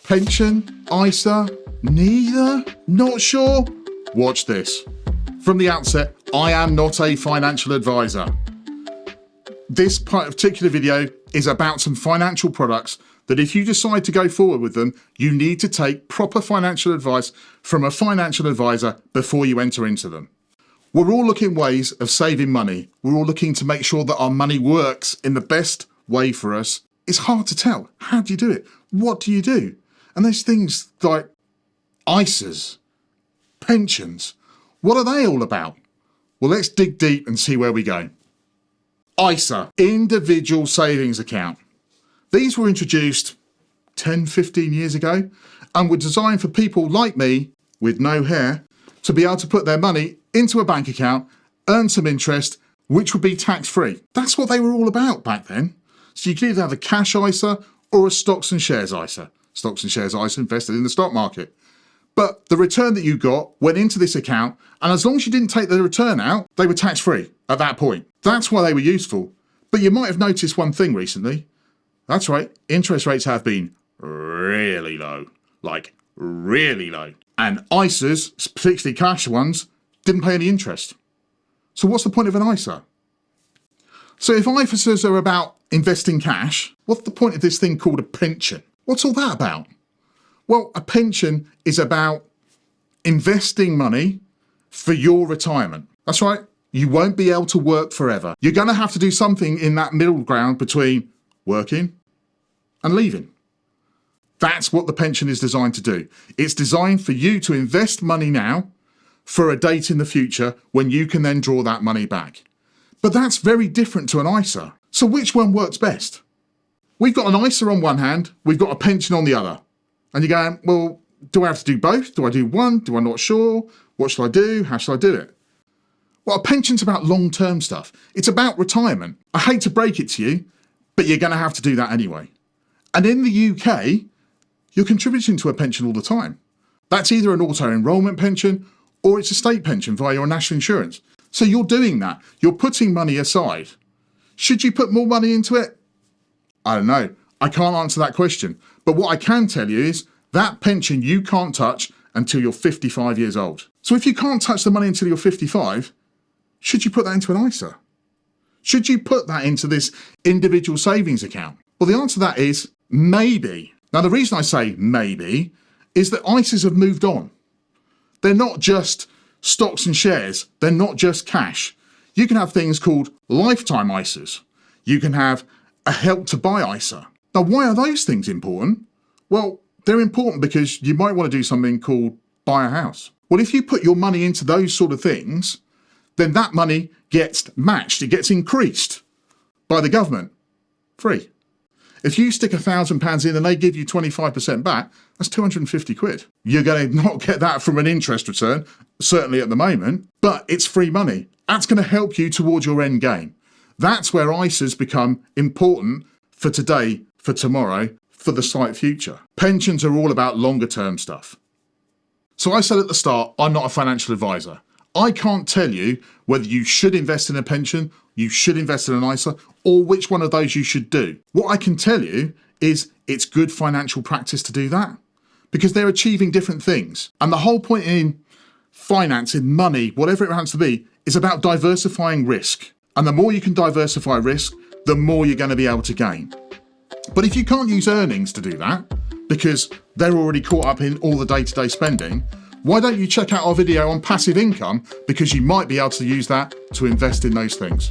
Pension? ISA? Neither? Not sure? Watch this. From the outset, I am not a financial advisor. This particular video is about some financial products that if you decide to go forward with them, you need to take proper financial advice from a financial advisor before you enter into them. We're all looking at ways of saving money. We're all looking to make sure that our money works in the best way for us. It's hard to tell. How do you do it? What do you do? And there's things like ISAs, pensions. What are they all about? Well, let's dig deep and see where we go. ISA, individual savings account. These were introduced 10, 15 years ago and were designed for people like me with no hair to be able to put their money into a bank account, earn some interest, which would be tax-free. That's what they were all about back then. So you could either have a cash ISA or a stocks and shares ISA. Stocks and shares ISA invested in the stock market. But the return that you got went into this account, and as long as you didn't take the return out, they were tax-free at that point. That's why they were useful. But you might have noticed one thing recently. That's right, interest rates have been really low, like really low. And ISAs, particularly cash ones, didn't pay any interest. So what's the point of an ISA? So if ISAs are about investing cash, what's the point of this thing called a pension? What's all that about? Well, a pension is about investing money for your retirement. That's right. You won't be able to work forever. You're going to have to do something in that middle ground between working and leaving. That's what the pension is designed to do. It's designed for you to invest money now for a date in the future when you can then draw that money back. But that's very different to an ISA. So which one works best? We've got an ISA on one hand, we've got a pension on the other. And you're going, well, do I have to do both? Do I do one? Do I not sure? What should I do? How should I do it? Well, a pension's about long-term stuff. It's about retirement. I hate to break it to you, but you're going to have to do that anyway. And in the UK, you're contributing to a pension all the time. That's either an auto-enrolment pension or it's a state pension via your national insurance. So you're doing that. You're putting money aside. Should you put more money into it? I don't know. I can't answer that question. But what I can tell you is that pension you can't touch until you're 55 years old. So if you can't touch the money until you're 55, should you put that into an ISA? Should you put that into this individual savings account? Well, the answer to that is maybe. Now, the reason I say maybe is that ISAs have moved on. They're not just stocks and shares. They're not just cash. You can have things called lifetime ISAs. You can have a help to buy ISA. Now, why are those things important? Well, they're important because you might want to do something called buy a house. Well, if you put your money into those sort of things, then that money gets matched. It gets increased by the government. Free. If you stick £1,000 in and they give you 25% back, that's 250 quid. You're going to not get that from an interest return, certainly at the moment, but it's free money. That's going to help you towards your end game. That's where ISAs become important for today, for tomorrow, for the slight future. Pensions are all about longer term stuff. So I said at the start, I'm not a financial advisor. I can't tell you whether you should invest in a pension, you should invest in an ISA, or which one of those you should do. What I can tell you is it's good financial practice to do that because they're achieving different things. And the whole point in finance, in money, whatever it happens to be, is about diversifying risk. And the more you can diversify risk, the more you're going to be able to gain. But if you can't use earnings to do that, because they're already caught up in all the day-to-day spending, why don't you check out our video on passive income, because you might be able to use that to invest in those things.